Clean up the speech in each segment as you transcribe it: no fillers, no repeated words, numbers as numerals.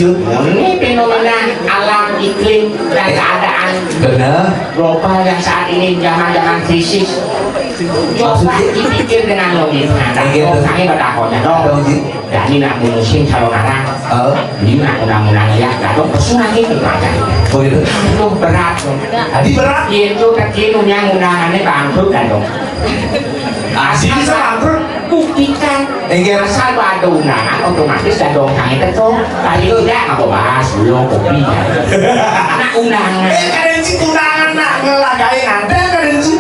Ini fenomena alam iklim dan keadaan global yang saat ini zaman-zaman krisis. Coba dipikir dengan logis. Nah, kami bertakutnya dong. Dan ini nak musim kalau ngarang. Ini nak undang-undang ya. Lalu pesunan ini macam. Itu berat dong. Jadi berat. Itu kecil yang undangannya bangkrut kan dong. Asli bangkrut. Buktikan asal ada undangan otomatis dan dong kami tentu tadi tidak aku bahas belum kopi nak undangan kadensi undangan nak ngelagain nanti kadensi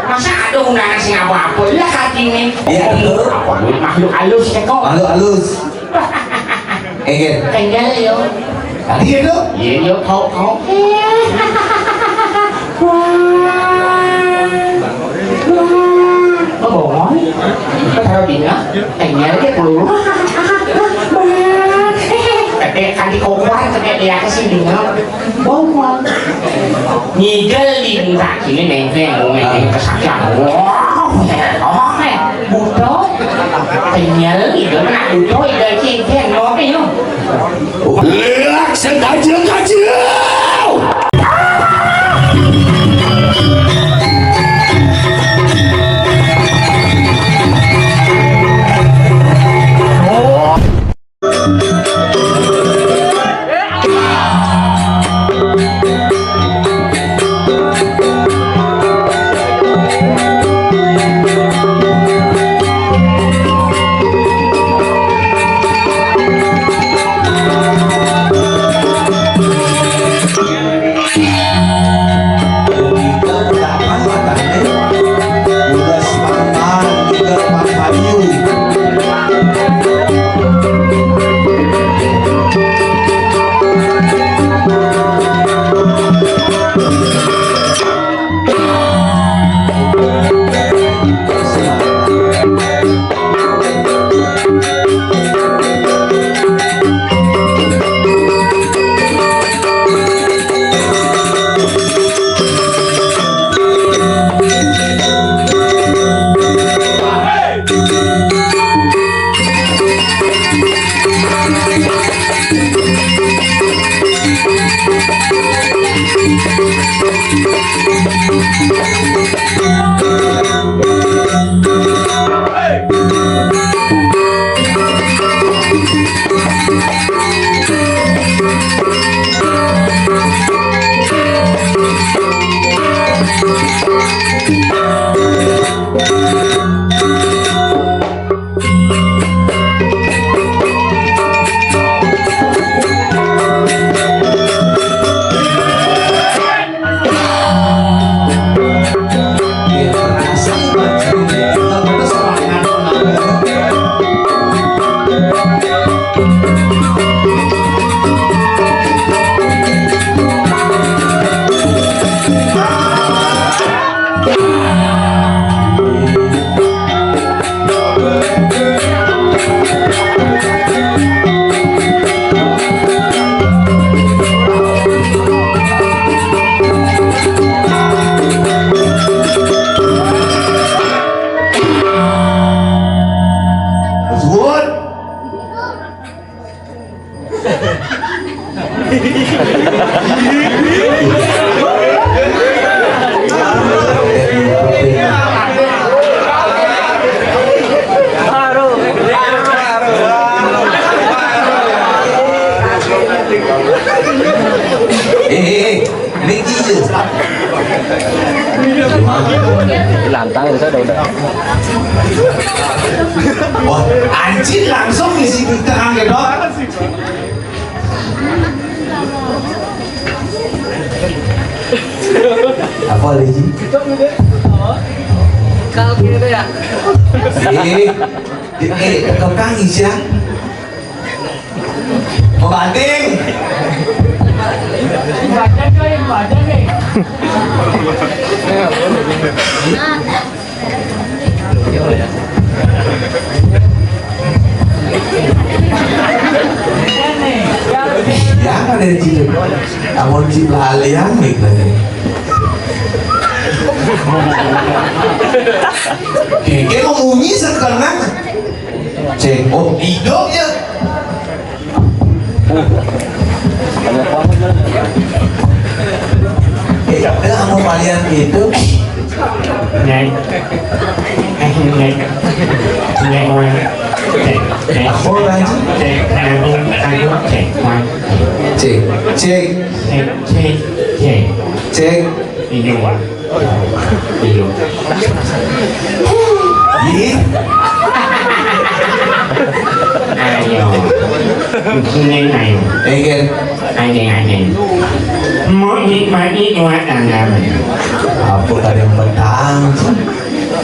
masa ada undangan sih apa-apa lah hati ini apa makhluk halus ya kok makhluk halus tinggal yo tadi itu iya yo kau bongol taruh di tengah dia peluru kan di kokoran sampai dia kesini bongol nyigelin kaki ini nengkeng ngomongin kesakian butuh tinggal itu nak butuh itu cengkeng ngopi yuk lihat sedajeng kacau Tantang itu udah. Wah, anjing langsung isi di tengah gitu. Apa lagi? Kalau gitu ya. Kau kangis ya? Mau banting? Ya kan dari cilik, amun cip lalian gitu. Keke mau bunyi sekarang. Cek, oh hidupnya. Kamu kalian itu Nhảy nhảy nhảy ngoài nhảy Apa lagi? chạy ai chạy ngoài Cek, cek, chạy chạy cek. đi vô à đi vô Ih, ai vô nghe này Egen, ai nghe mỗi nhị mai nhị ngoài nhà mình apa ada yang petang?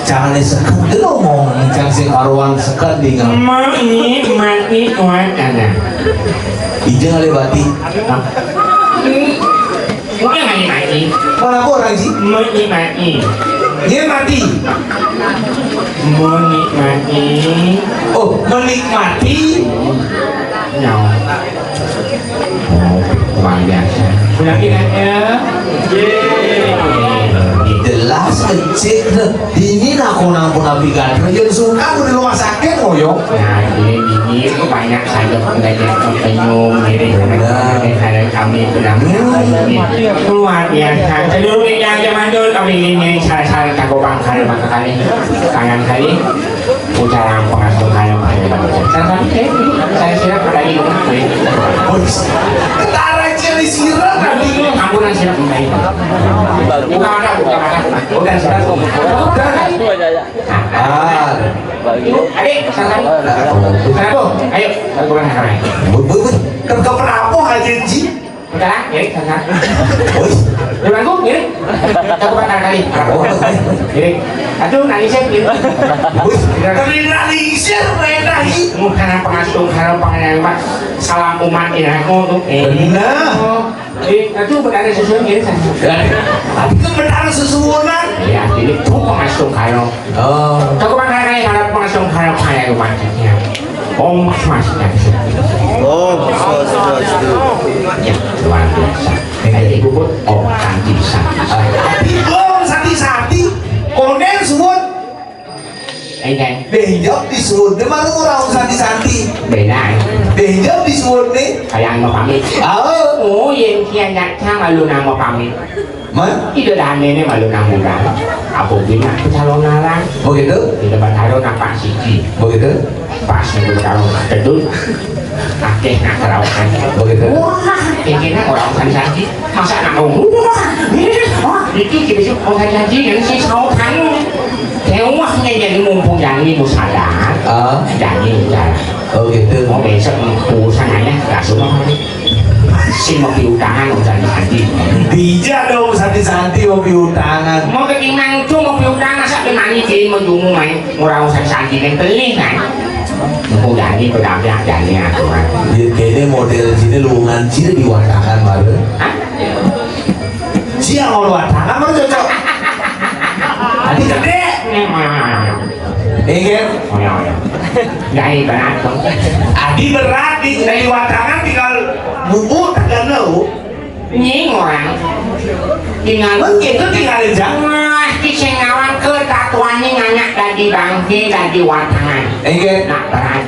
Jangan disekat dulu ngomong, jangan si karuan sekat di ngam. mỗi nhị mai nhị ngoài nhà Ijeng lewati. mỗi ngày mai nhị Mana apa orang sih? mỗi nhị mai nhị Dia mati. menikmati Oh, menikmati. nhau luar biasa sudah ingat ya Jelas kecil. Ini aku nampun nabikan. Jadi suka aku di rumah sakit ngoyong. nah ini banyak saja pengajian penyum ini ada kami sedang luar biasa seluruh yang zaman dulu kami ini salah cakupan kali maka kali tangan kali ucapan pengasuh kali saya siap ada di rumah Ketara cili sirah tadi. ambulan siap membaik bukan ada bukan siap Itu aja ya. Ah, adik santai kenapa ayo bukan santai bud. Kan kau kenapa aja Ji? udah jadi santai Oi, depan gua gini cakupan tangan kali gini aduh nangisnya gitu oi. Kriminalisir mereka ini. karena pengasuh karena pengajian salam umat ini aku tuh Benar. itu berada sesuatu gini Tapi kebenaran sesuatu. ya jadi itu pengasuh kayu Oh, cakupan tangan kali karena pengasuh kayu kayak umatnya mas ya luar biasa kayak ibu pun kanji bisa belum sati-sati. Konen sebut. ini Dejok disebut. Dia mana orang sati-sati. beda Dejok disebut nih. kayak mau pamit oh yang kian datang malu nama pamit Man, itu dah nenek malu nama muda apa bina calon narang begitu? di depan calon nampak siji Begitu? pas itu calon tentu akeh nak karaoke Begitu? wah kayaknya orang kan janji masa nak ngomong wah itu kita orang janji yang si saukan wah jadi mumpung janji musada Ah, janji jalan oh gitu. mau besok urusannya gak semua si mau piutangan udah janji Bija dong sati-sati mau piutangan. mau kekimang itu mau piutangan sampai nangis jadi mau jumu main orang usah janji yang beli kan mau janji berdampak janji aku kan Dia kayaknya model sini luangan Cina diwatakan baru. hah? Cia mau luatakan baru cocok. Tadi gede. Ingin? Gak berat dong Adi berat di dari watangan tinggal bubut dan lau. nying orang tinggal Mungkin itu tinggal jam. wah kisah ngawang ke tatuannya nganyak dari bangki dari watangan Ingin? nak berat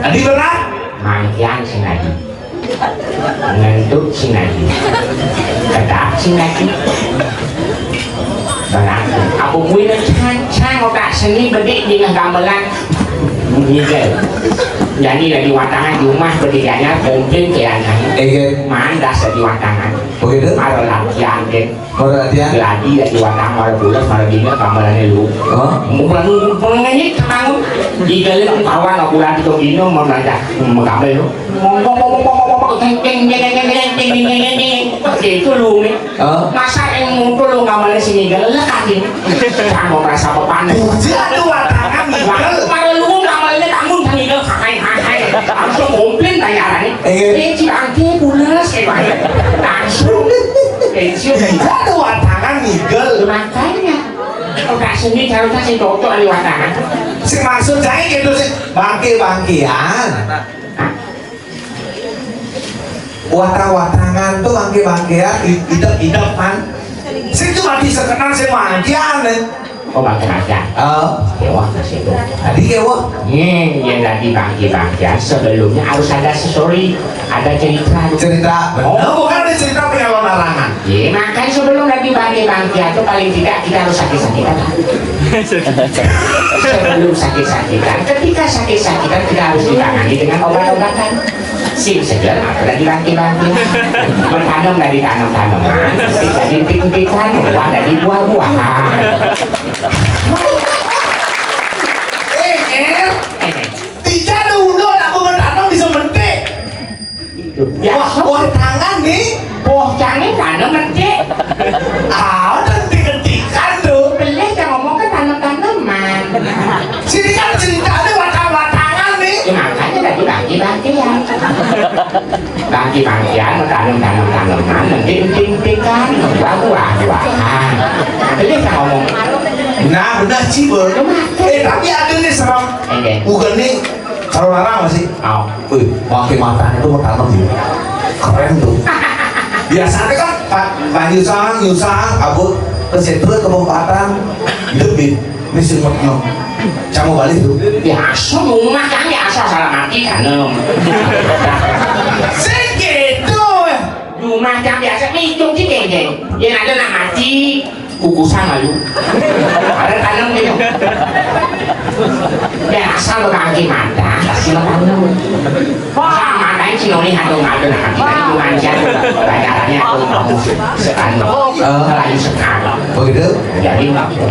Adi berat. mangkian sing lagi ngenduk sing lagi kedak sing lagi berat aku punya can otak seni bedik dengan gamelan nyigel jadi dari watangan di rumah bedikanya mungkin kayaknya Ingin? mandas dari watangan Begitu? Ada latihan deh. Baru latihan? Lagi ya di watang ada bulat ada dingin gambarannya lu. Oh? Mulai ini tenang. Jika lu kawan aku lagi tuh ini mau belajar menggambar lu. Itu lu nih. Masa yang ngumpul lu gambarnya sini galak kaki. Kamu merasa papan. Aduh, watangan nih. Pada lu gambarnya kamu tadi lu kakai. Langsung komplain bayarannya. Angke bulas kayak langsung. Aduh, watangan nigel. Makanya udah sini harusnya si dokter di watangan. Si maksud saya gitu sih, bangke-bangkean. Watang-watangan tuh bangke-bangkean, idep-idep kan. Saya cuma bisa kenal si mangkian. Oh bangke-bangkean. Kewa kasih itu. Tadi kewa. Yang tadi bangke-bangkean sebelumnya harus ada story, ada cerita. Cerita. Oh, bukan ada cerita penyalon larangan. Ya makanya sebelum nanti bangke-bangkean itu paling tidak kita harus sakit-sakitan. Sebelum sakit-sakitan, ketika sakit-sakitan kita harus ditangani dengan obat-obatan. Sim segar, apalagi bangke-bangkean. Bertanam dari tanam-tanaman, bisa dipik-pikan, dari buah-buahan. Tidak dulu aku bertanam bisa mentik. Ya, Wah, tangan nih. buah jangan tanam nanti. Nanti ketikan tuh. Beli yang ngomong ke tanam-tanaman. Sini kan ceritanya watang-watangan nih. Ya makanya tadi bangke-bangkean. Bangke-bangkean, tanam-tanaman, nanti dipik-pikan, buah-buahan. Beli yang ngomong. Nah, benar sih, Bro. Tapi ada nih serem. Bukan nih kalau larang masih. Oh, Wih, pakai mata itu mau tanam sih. Keren tuh. Biasanya kan Pak Yusang, Abu kesetru ke lompatan, lebih mesin maknya. Kamu balik tuh. biasa rumah kan biasa salah mati kan Segitu. rumah kan biasa hitung sih geng yang ada nak mati kukusan lalu ada tanam gitu biasa lo kaki mata kasih lo tanam wah matanya sinoni hatu ngadu nak mati kan itu manjat bayarannya aku mau sekarang lagi sekarang Begitu? jadi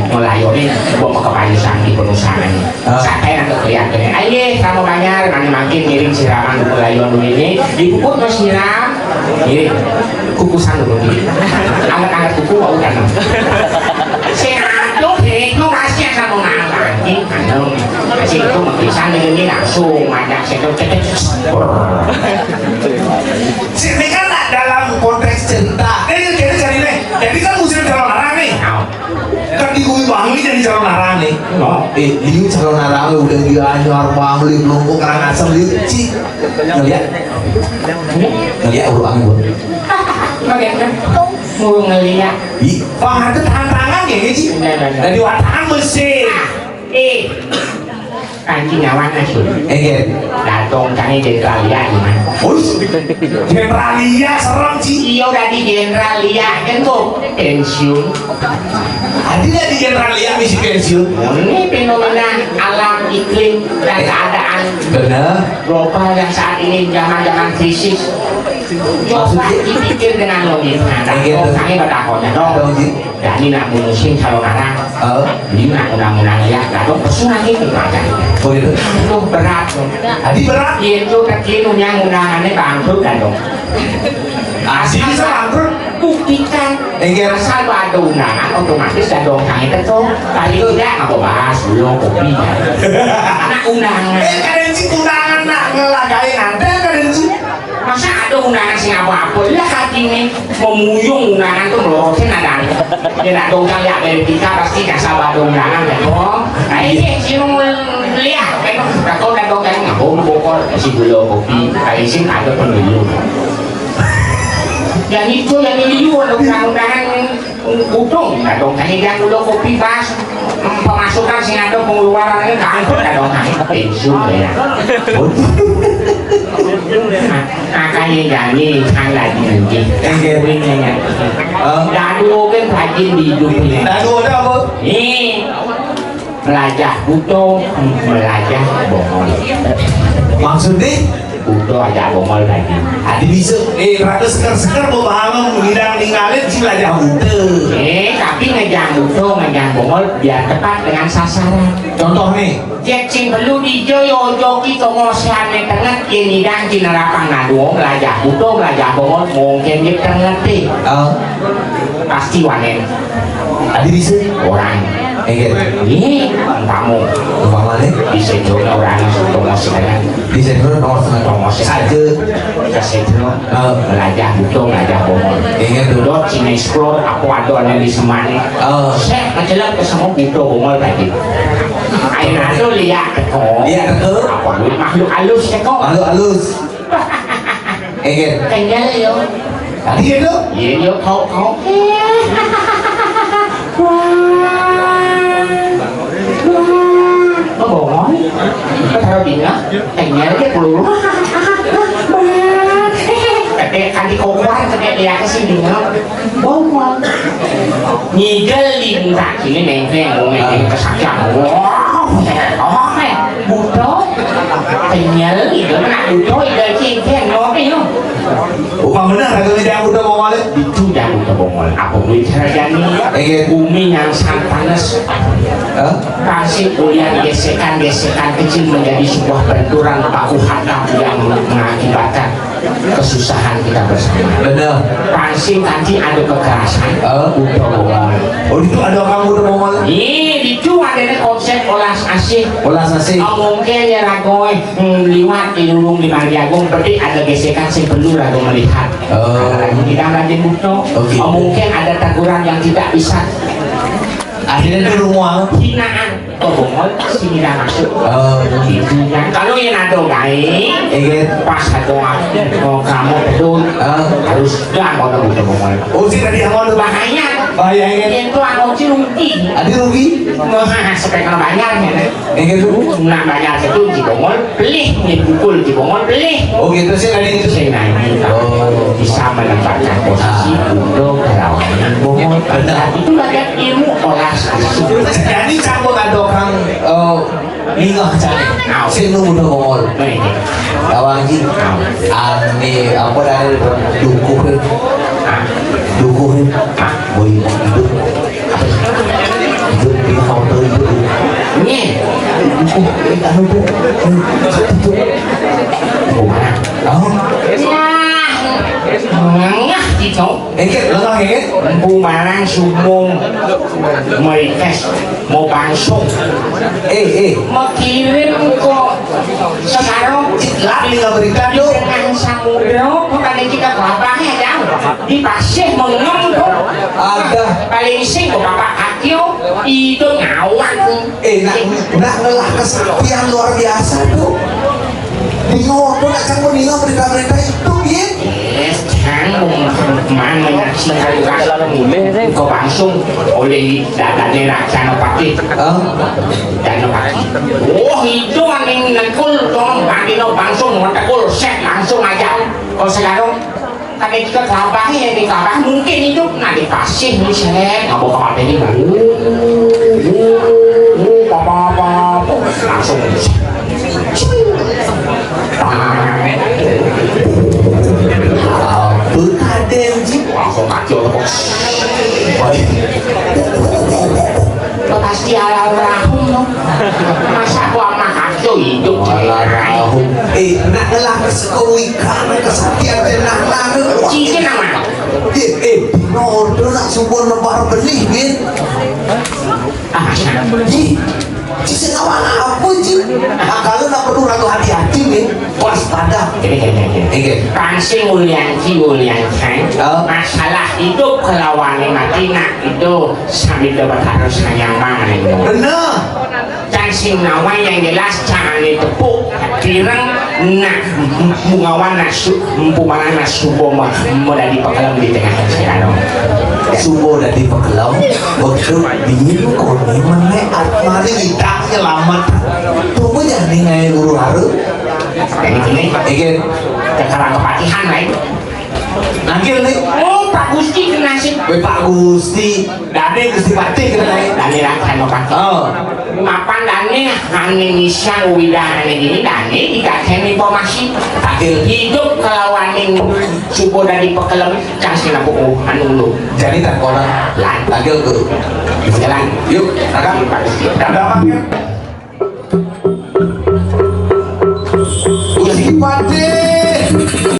melayani bawa ke payusan di perusahaan saya nanti kelihatan ayo kamu bayar nanti makin ngirim siraman melayani dulu ini dipukul terus nyiram ini kukusan dulu ini angkat-angkat kuku mau tanam sehat tuh itu kasih sama lagi tanam kasih itu mengisan ini langsung ajak saya cetek Sini kan dalam konteks cerita. Jadi cari nih. Jadi kan musim calon larang nih. Kan di Gunung Wangi jadi calon larang nih. Ini calon larang udah dia nyuar bangli belum karang asam lihat sih. Ngeliat udah angin buat. bagaimana mau ngeliat Bang ada tangan-tangan ya sih. Dari watangan mesin. anjing awan asyik Enggak. datang kami jeneralia gimana Bos. Generalia serem sih. iya udah di jeneralia kan tuh pensiun Adilnya di generalia misi pensiun. ini fenomena alam iklim dan keadaan Benar. global yang saat ini zaman-zaman krisis coba dipikir dengan logika kami bertakutnya dong jadi nak musim kalau karang ini nak undang-undang ya gak dong pesunan itu macam Begitu. itu berat Adi berat. itu kecil yang undangannya bangkrut kan dong Asli bisa bangkrut. buktikan Enggak. asal ada undangan otomatis dan dong kami itu kali tidak nggak mau bahas belum kopi nah undangan Kadang sih undangan nak ngelagain ada kadang sih. masa ada undangan sing apa-apa lah kaki ini memuyung undangan tuh melorotin ada ya nak dong kali ada etika pasti gak sabar ada undangan ya dong nah ini sih lihat kan kalau ada dong kan nggak boleh bokor si belum kopi kali sih ada pemilu yang itu yang ini juga undang-undangan udung nggak dong kali yang dulu kopi pas pemasukan sing ada pengeluarannya nggak angkut nggak dong kali pensiun ya makanya jadi kan lagi nanti wingnya dadu kan rajin di hidup ini Dadu ada apa? belajar butuh belajar bohong Maksudnya udah aja bongol lagi. Adi bisa rada seker-seker mau paham ngidang ninggalin sih aja udah. Tapi ngejang udah ngejang bongol biar tepat dengan sasaran. Contoh nih, Cing perlu dijoyo joki tomosan yang tengah ini dan jinarapang nado belajar udah belajar bongol mungkin dia tengah deh. Pasti wanen. Adi bisa Orang. Kamu mana? bisa juga orang tomosan kan. Bisa dulu nomor setengah Tomosan saja. kasih dulu belajar udah belajar bongol. Dulu Cina explore aku ada di semani. Saya ngejelak ke semua udah bongol tadi. Ayo nado lihat kok. Lihat ke? Apa makhluk halus ya kok. Halus. Kenyal yo. Tadi itu? Iya yo kau. Nó bongol. Nó taruh di mana? Kenyal dia peluru. Kan di kokoran kayak dia ke sini bongol. Nyigelin tak sini nengkeng ngomongin kesakitan. Butuh kenyal itu mana butuh itu cengkeng ngopi no. Bukan benar kalau tidak udah mau balik. Itu dah butuh bongol. Apa boleh terjadi? Bumi yang sangat panas. Kasih ulian gesekan-gesekan kecil menjadi sebuah benturan baku hantam yang mengakibatkan kesusahan kita bersama. Benar. Kasih tadi ada kekerasan. Butuh bongol. Oh itu ada orang udah mau balik. Itu ada konsep olas asih. Olas asih. Mungkin ya ragoy liwat di lulung di Mariagung berarti ada gesekan sih perlu rago melihat. Lagi tidak lagi butuh. Mungkin ada teguran yang tidak bisa. Akhirnya dulu mau Hinaan. Bongol pasti tidak masuk. Gitu kan. Kalau yang ada baik, pas ada kamu betul harus dah mau butuh bongol. Oh sih tadi yang mau Bahaya. bahaya ini. Itu aku sih rugi. Ada rugi? Nggak sampai kalau bayarnya. Dulu. Nah bayar itu di bongol beli, dipukul di bongol beli. Oh gitu sih tadi itu. Saya nanya bisa menempatkan posisi untuk perlawanan bongol. Itu ada ilmu olah. Jadi campur ada orang ningah cari. Saya nunggu udah ngomong. Kawan ji, ane apa dari dukuhin, boy hidup di counter itu. Ini, Kita hidup. ngah gitu. Lo kaget? Bumarang sumung, merikes mau bangsung. Mau kirim kok sekarang Lagi nggak berikan lo. dengan samudra bukan kita kelapanya jauh di pasir mengenang tuh Ada. paling sing kok bapak akio itu ngawak Nak ngelah kesaktian luar biasa tuh. Bingung aku nak kamu ningah berita-berita itu gitu. kan mana yang sekali kok langsung oleh dadane Raja Pati dan Pati. Oh itu angin nekul dong bandino langsung nekul set langsung aja. Kalau sekarang tapi kita kelabah ya di kelabah mungkin itu nah di pasir misalnya nggak mau apa ini langsung Berkadem ji. langsung kacau bos. Pasti ala rahum dong. Masa gua mah kacau hidup Rahum. Nak ngelah kesekowikan kesaktian tenang lalu. cincin nama Order nak subur lebar benih bin. Ji. Cincin awal apa ji? Nah kalau nak perlu ragu hati-hati bin. Waspada. Kansi Mulyanji masalah hidup kelawannya Madinah itu sambil dapat harus sayang banget Benar. Kansi nawa yang jelas jangan ditepuk kirang nak bungawan nasu mpumanan nasu boma mudah dipakalam di tengah sekarang Subuh dari pekelau waktu bingung kau ni mana mari kita selamat. Tunggu jangan ngai guru haru. ini sekarang kepatihan lain Nangkil nih. oh Pak Gusti kena sih Pak Gusti, Dane Gusti Pati kena. Dani Raja Pati mapan dane ane misal widane gini dane dikasih informasi hidup kelawaning subuh dari pekelem kasih na buku anu lu Jadi tak koran lan tagel ke jalan yuk kakak ada pakai Udah sikit pade